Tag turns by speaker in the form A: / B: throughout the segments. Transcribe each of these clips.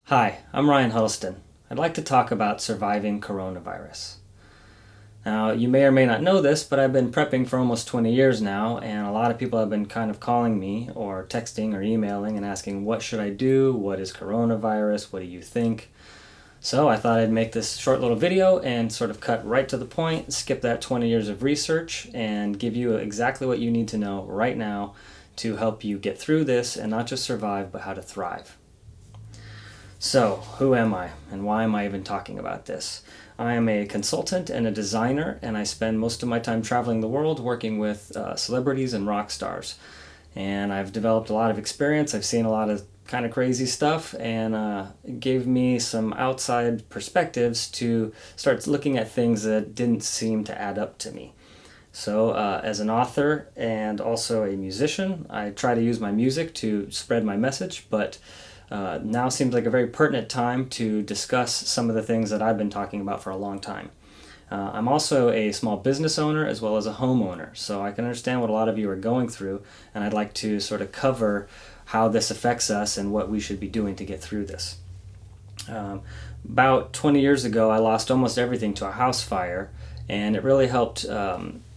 A: Hi, I'm Ryan Huddleston. I'd like to talk about surviving coronavirus. Now, you may or may not know this, but I've been prepping for almost 20 years now, and a lot of people have been kind of calling me or texting or emailing and asking, what should I do? What is coronavirus? What do you think? So I thought I'd make this short little video and sort of cut right to the point, skip that 20 years of research, and give you exactly what you need to know right now to help you get through this and not just survive, but how to thrive. So, who am I, and why am I even talking about this? I am a consultant and a designer, and I spend most of my time traveling the world working with celebrities and rock stars. And I've developed a lot of experience. I've seen a lot of kind of crazy stuff, and it gave me some outside perspectives to start looking at things that didn't seem to add up to me. So, as an author and also a musician, I try to use my music to spread my message, but now seems like a very pertinent time to discuss some of the things that I've been talking about for a long time. I'm also a small business owner as well as a homeowner, so I can understand what a lot of you are going through, and I'd like to sort of cover how this affects us and what we should be doing to get through this. About 20 years ago, I lost almost everything to a house fire, and it really helped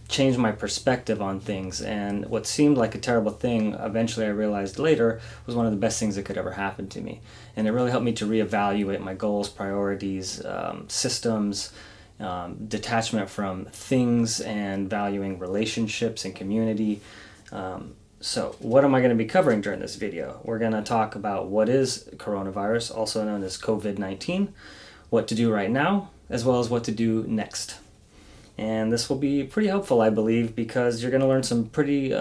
A: change my perspective on things, and what seemed like a terrible thing eventually I realized later was one of the best things that could ever happen to me. And it really helped me to reevaluate my goals, priorities, systems, detachment from things, and valuing relationships and community. So what am I going to be covering during this video? We're going to talk about what is coronavirus, also known as COVID-19, what to do right now, as well as what to do next. And this will be pretty helpful, I believe, because you're going to learn some pretty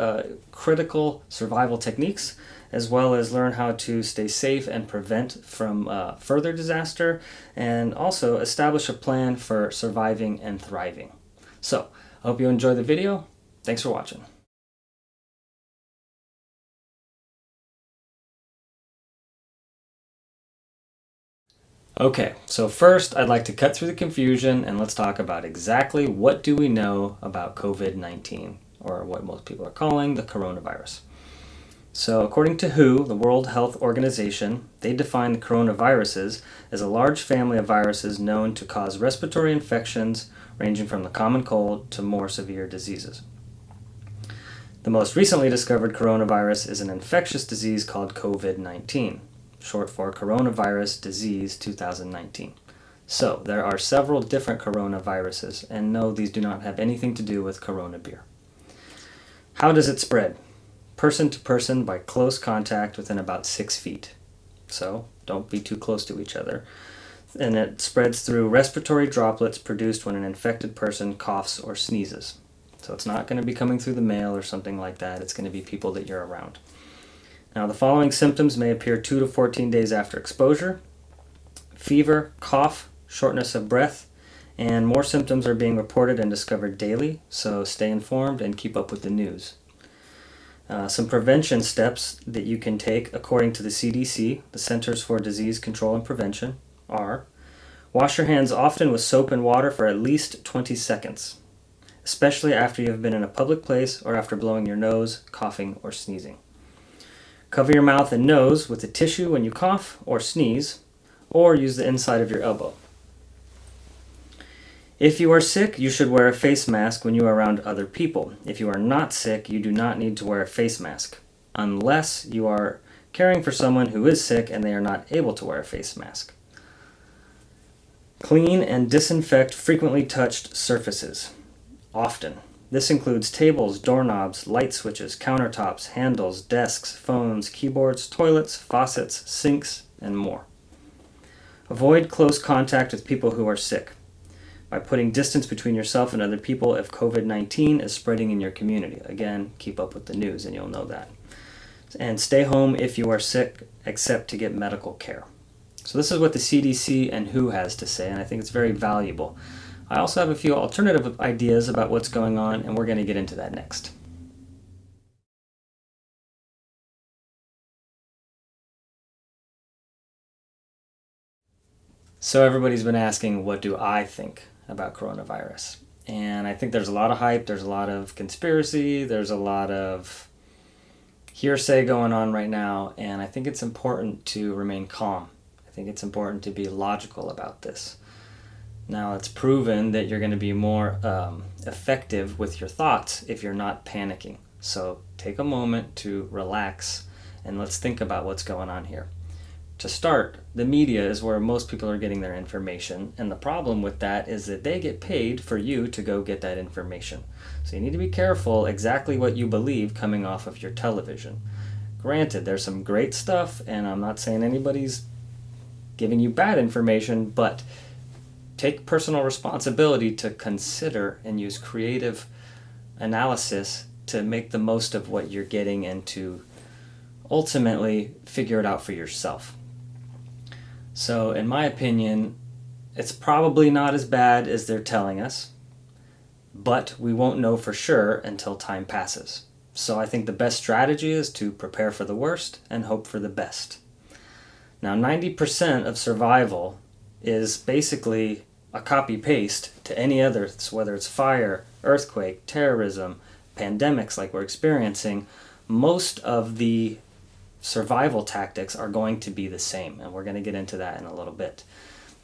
A: critical survival techniques, as well as learn how to stay safe and prevent from further disaster, and also establish a plan for surviving and thriving. So, I hope you enjoy the video. Thanks for watching. Okay, so first I'd like to cut through the confusion and let's talk about exactly what do we know about COVID-19, or what most people are calling the coronavirus. So according to WHO, the World Health Organization, they define the coronaviruses as a large family of viruses known to cause respiratory infections ranging from the common cold to more severe diseases. The most recently discovered coronavirus is an infectious disease called COVID-19. Short for Coronavirus Disease 2019. So, there are several different coronaviruses, and no, these do not have anything to do with Corona beer. How does it spread? Person to person by close contact within about 6 feet. So, don't be too close to each other. And it spreads through respiratory droplets produced when an infected person coughs or sneezes. So, it's not going to be coming through the mail or something like that. It's going to be people that you're around. Now, the following symptoms may appear 2 to 14 days after exposure: fever, cough, shortness of breath, and more symptoms are being reported and discovered daily, so stay informed and keep up with the news. Some prevention steps that you can take according to the CDC, the Centers for Disease Control and Prevention, are: wash your hands often with soap and water for at least 20 seconds, especially after you have been in a public place or after blowing your nose, coughing, or sneezing. Cover your mouth and nose with a tissue when you cough or sneeze, or use the inside of your elbow. If you are sick, you should wear a face mask when you are around other people. If you are not sick, you do not need to wear a face mask, unless you are caring for someone who is sick and they are not able to wear a face mask. Clean and disinfect frequently touched surfaces, often. This includes tables, doorknobs, light switches, countertops, handles, desks, phones, keyboards, toilets, faucets, sinks, and more. Avoid close contact with people who are sick by putting distance between yourself and other people if COVID-19 is spreading in your community. Again, keep up with the news and you'll know that. And stay home if you are sick, except to get medical care. So this is what the CDC and WHO has to say, and I think it's very valuable. I also have a few alternative ideas about what's going on, and we're going to get into that next. So everybody's been asking, what do I think about coronavirus? And I think there's a lot of hype, there's a lot of conspiracy, there's a lot of hearsay going on right now, and I think it's important to remain calm. think it's important to be logical about this. Now, it's proven that you're going to be more effective with your thoughts if you're not panicking. So take a moment to relax and let's think about what's going on here. To start, the media is where most people are getting their information, and the problem with that is that they get paid for you to go get that information. So you need to be careful exactly what you believe coming off of your television. Granted, there's some great stuff, and I'm not saying anybody's giving you bad information, but take personal responsibility to consider and use creative analysis to make the most of what you're getting and to ultimately figure it out for yourself. So, in my opinion, it's probably not as bad as they're telling us, but we won't know for sure until time passes. So I think the best strategy is to prepare for the worst and hope for the best. Now, 90% of survival is basically a copy-paste to any other, whether it's fire, earthquake, terrorism, pandemics like we're experiencing. Most of the survival tactics are going to be the same, and we're going to get into that in a little bit.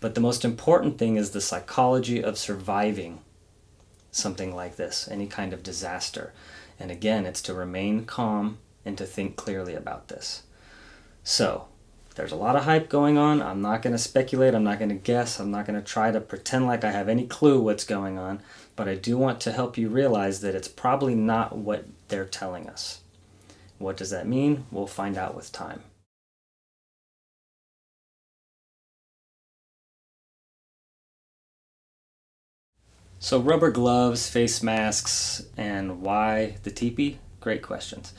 A: But the most important thing is the psychology of surviving something like this, any kind of disaster. And again, it's to remain calm and to think clearly about this. So, there's a lot of hype going on. I'm not going to speculate. I'm not going to guess. I'm not going to try to pretend like I have any clue what's going on. But I do want to help you realize that it's probably not what they're telling us. What does that mean? We'll find out with time. So rubber gloves, face masks, and why the teepee? Great questions.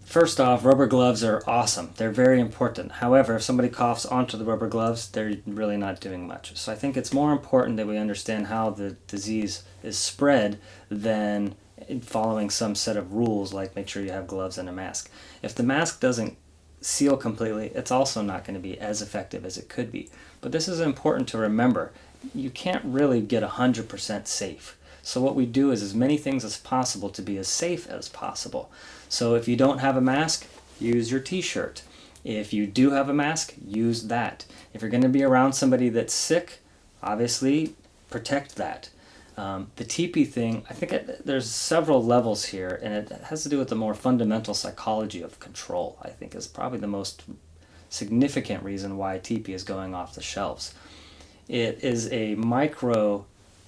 A: First off, rubber gloves are awesome. They're very important. However, if somebody coughs onto the rubber gloves, they're really not doing much. So I think it's more important that we understand how the disease is spread than following some set of rules like make sure you have gloves and a mask. If the mask doesn't seal completely, it's also not going to be as effective as it could be. But this is important to remember. You can't really get 100% safe. So what we do is as many things as possible to be as safe as possible. So if you don't have a mask, use your t-shirt. If you do have a mask, use that. If you're going to be around somebody that's sick, obviously protect that. The teepee thing, I think there's several levels here, and it has to do with the more fundamental psychology of control, I think is probably the most significant reason why teepee is going off the shelves. It is a micro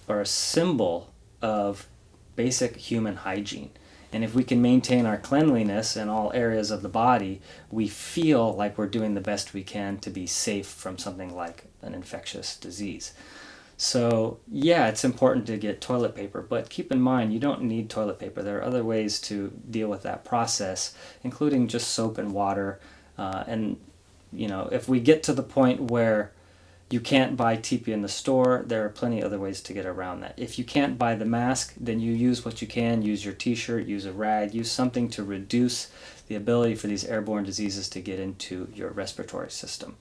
A: or a symbol of basic human hygiene. And if we can maintain our cleanliness in all areas of the body, we feel like we're doing the best we can to be safe from something like an infectious disease. So yeah, it's important to get toilet paper, but keep in mind you don't need toilet paper. There are other ways to deal with that process, including just soap and water. And you know, if we get to the point where you can't buy teepee in the store, there are plenty of other ways to get around that. If you can't buy the mask, then you use what you can. Use your t-shirt, use a rag, use something to reduce the ability for these airborne diseases to get into your respiratory system.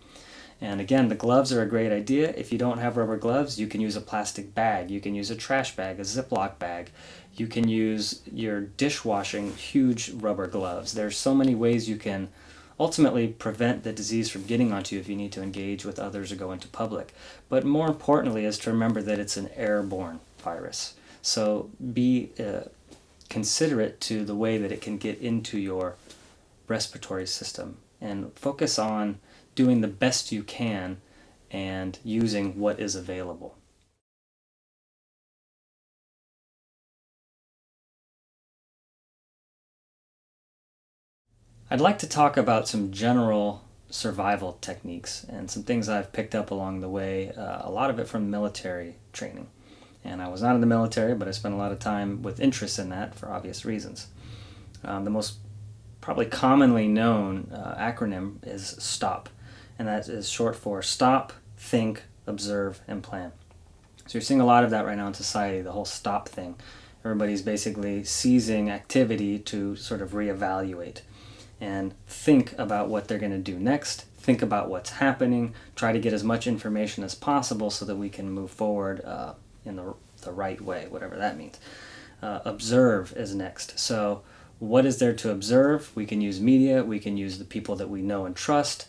A: And again, the gloves are a great idea. If you don't have rubber gloves, you can use a plastic bag. You can use a trash bag, a Ziploc bag. You can use your dishwashing huge rubber gloves. There's so many ways you can ultimately prevent the disease from getting onto you if you need to engage with others or go into public. But more importantly is to remember that it's an airborne virus. So be considerate to the way that it can get into your respiratory system and focus on doing the best you can and using what is available. I'd like to talk about some general survival techniques and some things I've picked up along the way, a lot of it from military training. And I was not in the military, but I spent a lot of time with interest in that for obvious reasons. The most probably commonly known acronym is STOP, and that is short for Stop, Think, Observe, and Plan. So you're seeing a lot of that right now in society, the whole STOP thing. Everybody's basically seizing activity to sort of reevaluate and think about what they're going to do next, think about what's happening, try to get as much information as possible so that we can move forward in the right way, whatever that means. Observe is next. So what is there to observe? We can use media, we can use the people that we know and trust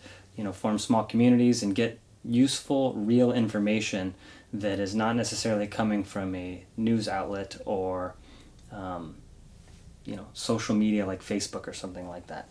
A: form small communities and get useful, real information that is not necessarily coming from a news outlet or social media like Facebook or something like that.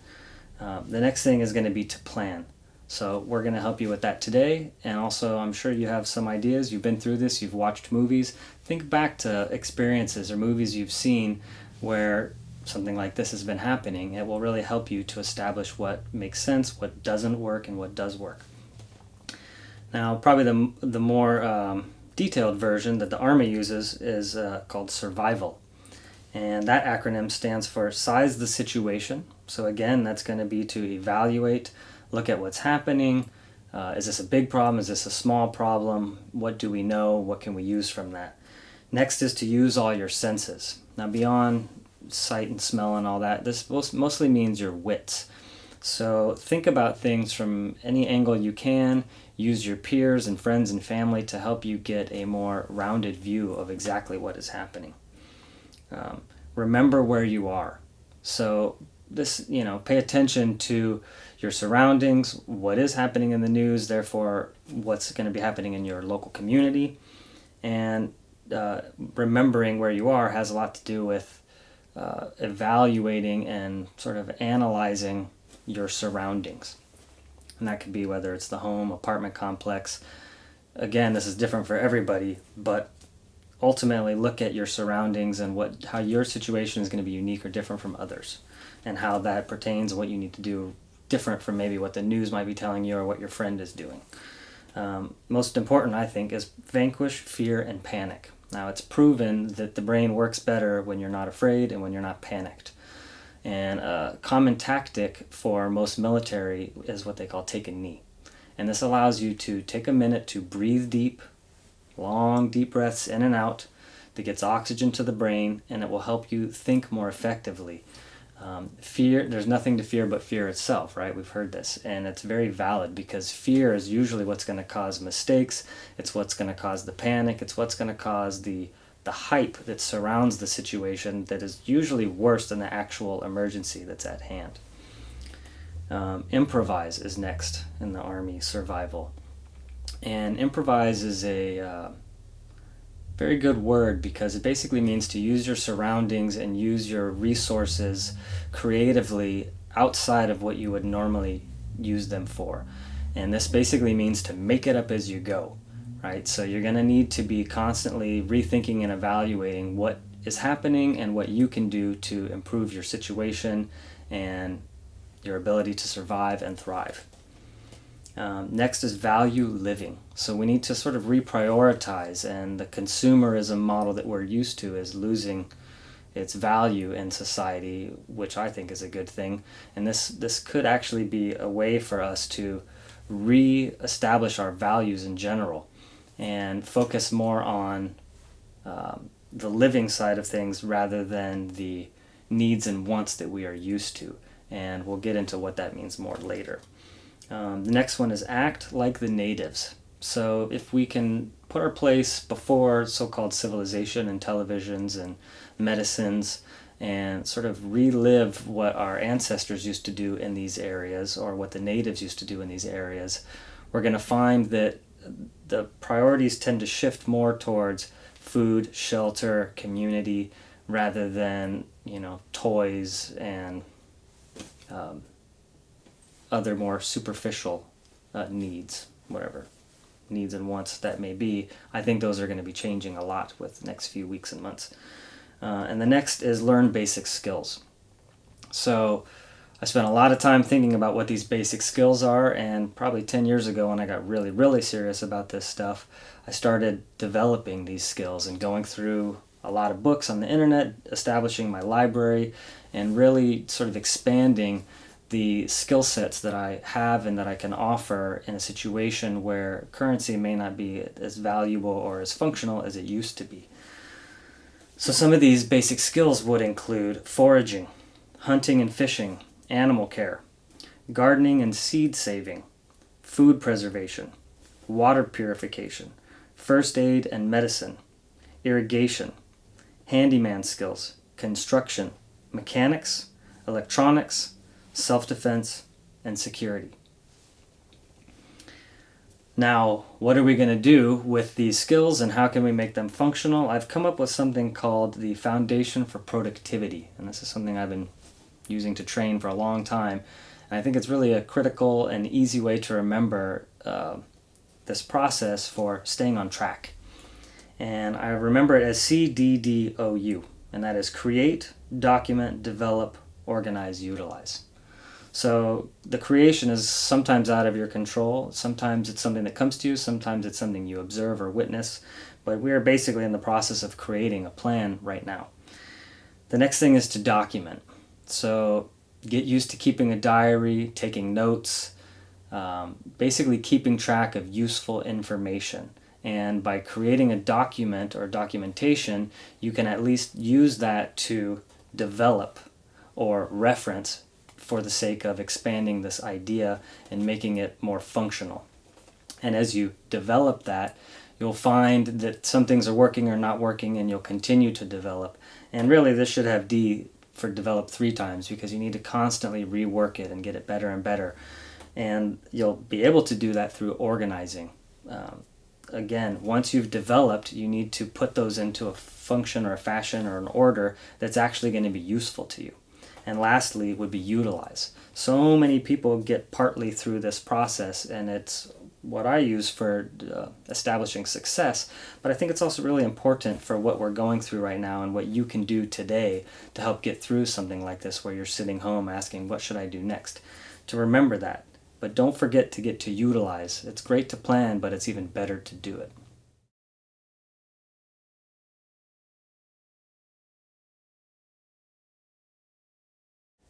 A: The next thing is going to be to plan. So we're going to help you with that today. And also, I'm sure you have some ideas. You've been through this. You've watched movies. Think back to experiences or movies you've seen where something like this has been happening. It will really help you to establish what makes sense, what doesn't work, and what does work. Now, probably the more detailed version that the Army uses is called Survival. And that acronym stands for Size the Situation. So again, that's going to be to evaluate, look at what's happening. Is this a big problem? Is this a small problem? What do we know? What can we use from that? Next is to use all your senses. Now, beyond sight and smell and all that, this mostly means your wits. So think about things from any angle you can. Use your peers and friends and family to help you get a more rounded view of exactly what is happening. Remember where you are. So this, pay attention to your surroundings, what is happening in the news, therefore what's going to be happening in your local community. And remembering where you are has a lot to do with evaluating and sort of analyzing your surroundings. And that could be whether it's the home, apartment complex. Again, this is different for everybody, but ultimately look at your surroundings and how your situation is going to be unique or different from others, and how that pertains and what you need to do different from maybe what the news might be telling you or what your friend is doing. Most important, I think, is vanquish fear and panic. Now, it's proven that the brain works better when you're not afraid and when you're not panicked. And a common tactic for most military is what they call take a knee. And this allows you to take a minute to breathe deep, long, deep breaths in and out that gets oxygen to the brain, and it will help you think more effectively. Fear, there's nothing to fear but fear itself, right? We've heard this, and it's very valid because fear is usually what's going to cause mistakes. It's what's going to cause the panic. It's what's going to cause the hype that surrounds the situation that is usually worse than the actual emergency that's at hand. Improvise is next in the Army survival. And improvise is a very good word because it basically means to use your surroundings and use your resources creatively outside of what you would normally use them for. And this basically means to make it up as you go, right? So you're going to need to be constantly rethinking and evaluating what is happening and what you can do to improve your situation and your ability to survive and thrive. Next is value living. So we need to sort of reprioritize, and the consumerism model that we're used to is losing its value in society, which I think is a good thing. And this could actually be a way for us to re-establish our values in general and focus more on the living side of things rather than the needs and wants that we are used to. And we'll get into what that means more later. The next one is act like the natives. So if we can put our place before so-called civilization and televisions and medicines and sort of relive what our ancestors used to do in these areas or what the natives used to do in these areas, we're going to find that the priorities tend to shift more towards food, shelter, community, rather than, toys and other more superficial needs, whatever needs and wants that may be. I think those are going to be changing a lot with the next few weeks and months. And the next is learn basic skills. So I spent a lot of time thinking about what these basic skills are, and probably 10 years ago when I got really, really serious about this stuff, I started developing these skills and going through a lot of books on the internet, establishing my library, and really sort of expanding the skill sets that I have and that I can offer in a situation where currency may not be as valuable or as functional as it used to be. So some of these basic skills would include foraging, hunting and fishing, animal care, gardening and seed saving, food preservation, water purification, first aid and medicine, irrigation, handyman skills, construction, mechanics, electronics, self-defense, and security. Now, what are we going to do with these skills and how can we make them functional? I've come up with something called the Foundation for Productivity, and this is something I've been using to train for a long time. And I think it's really a critical and easy way to remember this process for staying on track. And I remember it as CDDOU, and that is create, document, develop, organize, utilize. So the creation is sometimes out of your control. Sometimes it's something that comes to you. Sometimes it's something you observe or witness. But we are basically in the process of creating a plan right now. The next thing is to document. So get used to keeping a diary, taking notes, basically keeping track of useful information. And by creating a document or documentation, you can at least use that to develop or reference for the sake of expanding this idea and making it more functional. And as you develop that, you'll find that some things are working or not working, and you'll continue to develop. And really, this should have D for develop 3 times, because you need to constantly rework it and get it better and better. And you'll be able to do that through organizing. Again, once you've developed, you need to put those into a function or a fashion or an order that's actually going to be useful to you. And lastly would be utilize. So many people get partly through this process, and it's what I use for establishing success, but I think it's also really important for what we're going through right now and what you can do today to help get through something like this where you're sitting home asking, what should I do next? To remember that. But don't forget to get to utilize. It's great to plan, but it's even better to do it.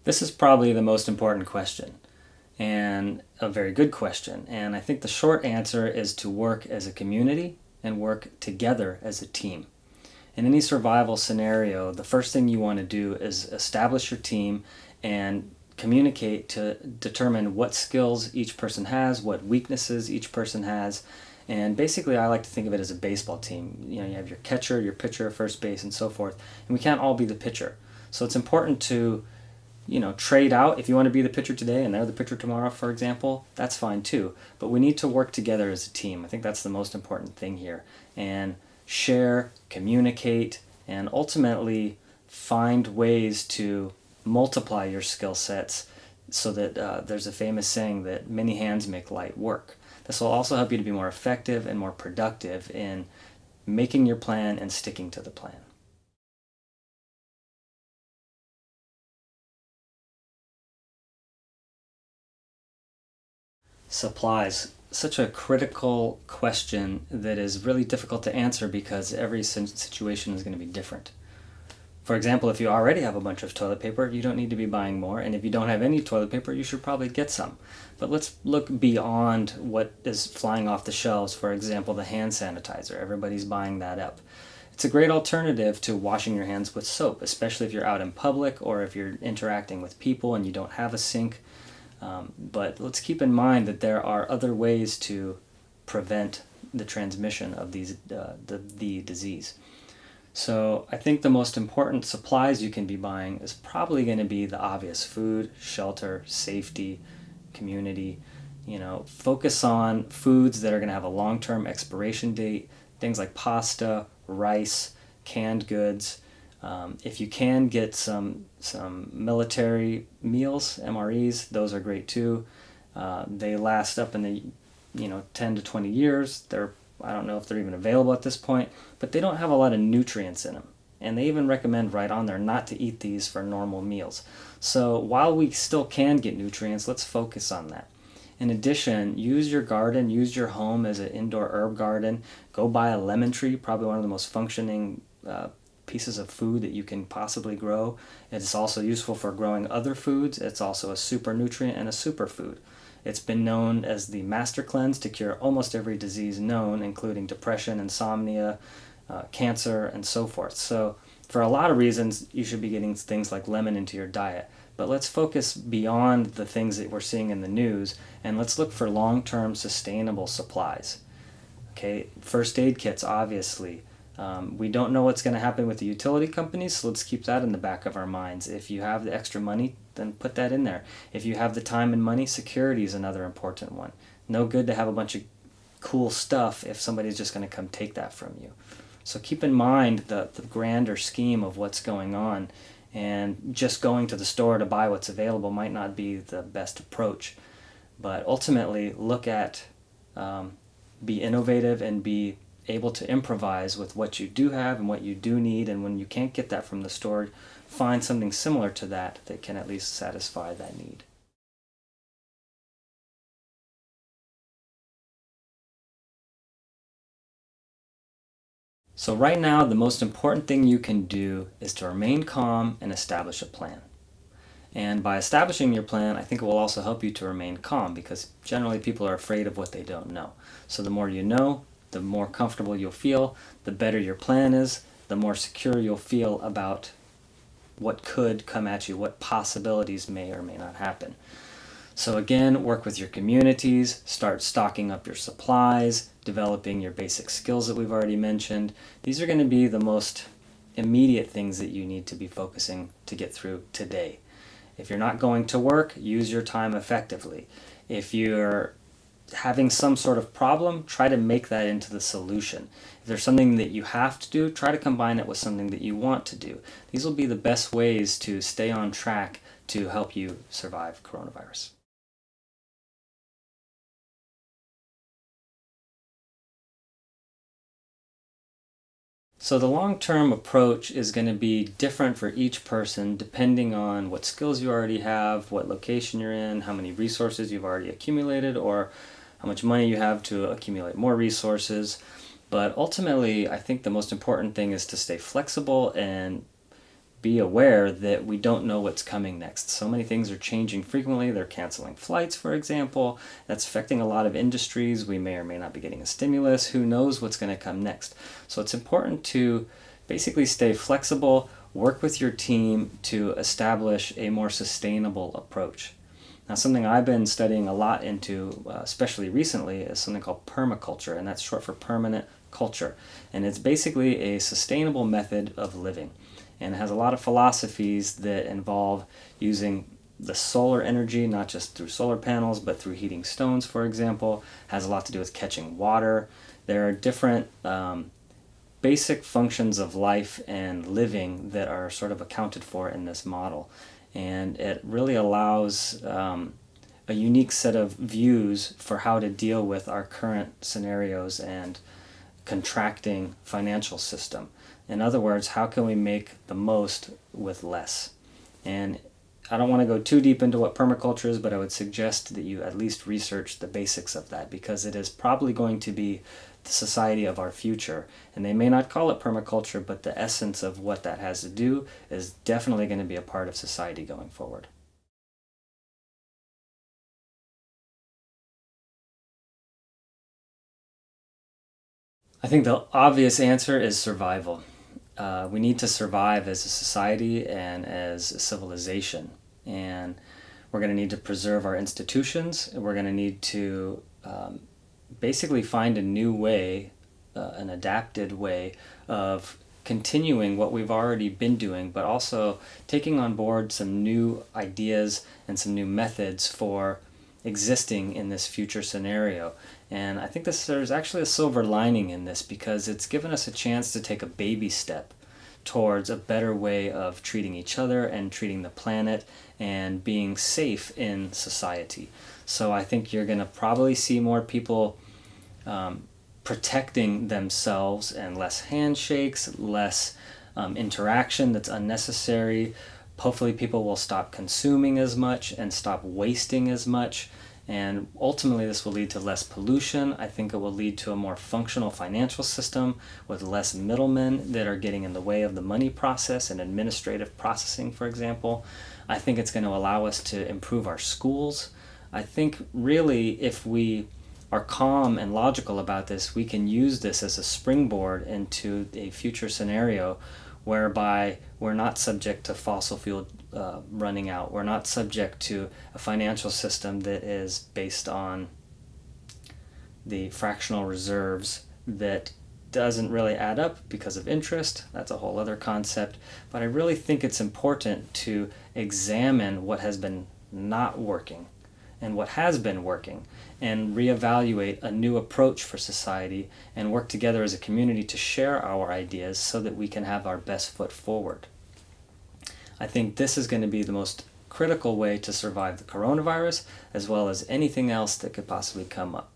A: This is probably the most important question, and a very good question. And I think the short answer is to work as a community and work together as a team. In any survival scenario, the first thing you want to do is establish your team and communicate to determine what skills each person has, what weaknesses each person has. And basically, I like to think of it as a baseball team. You know, you have your catcher, your pitcher, first base, and so forth. And we can't all be the pitcher. So it's important to trade out. If you want to be the pitcher today and they're the pitcher tomorrow, for example, that's fine too. But we need to work together as a team. I think that's the most important thing here. And share, communicate, and ultimately find ways to multiply your skill sets so that there's a famous saying that many hands make light work. This will also help you to be more effective and more productive in making your plan and sticking to the plan. Supplies. Such a critical question that is really difficult to answer because every situation is going to be different. For example, if you already have a bunch of toilet paper, you don't need to be buying more. And if you don't have any toilet paper, you should probably get some. But let's look beyond what is flying off the shelves. For example, the hand sanitizer. Everybody's buying that up. It's a great alternative to washing your hands with soap, especially if you're out in public or if you're interacting with people and you don't have a sink. But let's keep in mind that there are other ways to prevent the transmission of the disease. So I think the most important supplies you can be buying is probably going to be the obvious: food, shelter, safety, community. Focus on foods that are going to have a long-term expiration date, things like pasta, rice, canned goods. If you can get some military meals, MREs, those are great too. They last up in the 10 to 20 years. I don't know if they're even available at this point, but they don't have a lot of nutrients in them. And they even recommend right on there not to eat these for normal meals. So while we still can get nutrients, let's focus on that. In addition, use your garden, use your home as an indoor herb garden. Go buy a lemon tree, probably one of the most functioning pieces of food that you can possibly grow. It's also useful for growing other foods. It's also a super nutrient and a superfood. It's been known as the master cleanse to cure almost every disease known, including depression, insomnia, cancer, and so forth. So for a lot of reasons, you should be getting things like lemon into your diet. But let's focus beyond the things that we're seeing in the news, and let's look for long-term sustainable supplies. Okay, first aid kits, obviously. We don't know what's going to happen with the utility companies, so let's keep that in the back of our minds. If you have the extra money, then put that in there. If you have the time and money, security is another important one. No good to have a bunch of cool stuff if somebody's just going to come take that from you. So keep in mind the grander scheme of what's going on, and just going to the store to buy what's available might not be the best approach. But ultimately, look at, be innovative and be able to improvise with what you do have and what you do need, and when you can't get that from the store, find something similar to that that can at least satisfy that need. So right now, the most important thing you can do is to remain calm and establish a plan. And by establishing your plan, I think it will also help you to remain calm, because generally people are afraid of what they don't know. So the more you know, the more comfortable you'll feel, the better your plan is, the more secure you'll feel about what could come at you, what possibilities may or may not happen. So again, work with your communities, start stocking up your supplies, developing your basic skills that we've already mentioned. These are going to be the most immediate things that you need to be focusing to get through today. If you're not going to work, use your time effectively. If you're having some sort of problem, try to make that into the solution. If there's something that you have to do, try to combine it with something that you want to do. These will be the best ways to stay on track to help you survive coronavirus. So the long-term approach is going to be different for each person depending on what skills you already have, what location you're in, how many resources you've already accumulated, or how much money you have to accumulate more resources. But ultimately, I think the most important thing is to stay flexible and be aware that we don't know what's coming next. So many things are changing frequently. They're canceling flights, for example. That's affecting a lot of industries. We may or may not be getting a stimulus. Who knows what's going to come next? So it's important to basically stay flexible, work with your team to establish a more sustainable approach. Now, something I've been studying a lot into, especially recently, is something called permaculture, and that's short for permanent culture. And it's basically a sustainable method of living. And it has a lot of philosophies that involve using the solar energy, not just through solar panels, but through heating stones, for example. It has a lot to do with catching water. There are different basic functions of life and living that are sort of accounted for in this model. And it really allows a unique set of views for how to deal with our current scenarios and contracting financial system. In other words, how can we make the most with less? And I don't want to go too deep into what permaculture is, but I would suggest that you at least research the basics of that, because it is probably going to be the society of our future. And they may not call it permaculture, but the essence of what that has to do is definitely going to be a part of society going forward. I think the obvious answer is survival. We need to survive as a society and as a civilization. And we're going to need to preserve our institutions. And we're going to need to basically find a new way, an adapted way of continuing what we've already been doing, but also taking on board some new ideas and some new methods for existing in this future scenario. And I think there's actually a silver lining in this, because it's given us a chance to take a baby step towards a better way of treating each other and treating the planet and being safe in society. So I think you're going to probably see more people protecting themselves, and less handshakes, less interaction that's unnecessary. Hopefully people will stop consuming as much and stop wasting as much. And ultimately this will lead to less pollution. I think it will lead to a more functional financial system with less middlemen that are getting in the way of the money process and administrative processing, for example. I think it's going to allow us to improve our schools. I think really if we are calm and logical about this, we can use this as a springboard into a future scenario whereby we're not subject to fossil fuel running out. We're not subject to a financial system that is based on the fractional reserves that doesn't really add up because of interest. That's a whole other concept. But I really think it's important to examine what has been not working and what has been working, and reevaluate a new approach for society and work together as a community to share our ideas so that we can have our best foot forward. I think this is going to be the most critical way to survive the coronavirus, as well as anything else that could possibly come up.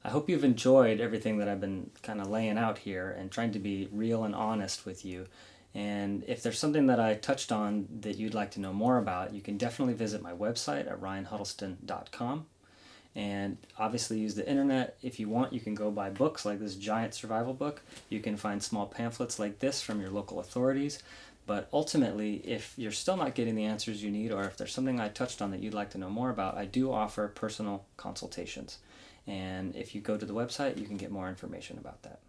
A: I hope you've enjoyed everything that I've been kind of laying out here and trying to be real and honest with you. And if there's something that I touched on that you'd like to know more about, you can definitely visit my website at ryanhuddleston.com. And obviously use the internet. If you want, you can go buy books like this giant survival book. You can find small pamphlets like this from your local authorities. But ultimately, if you're still not getting the answers you need, or if there's something I touched on that you'd like to know more about, I do offer personal consultations. And if you go to the website, you can get more information about that.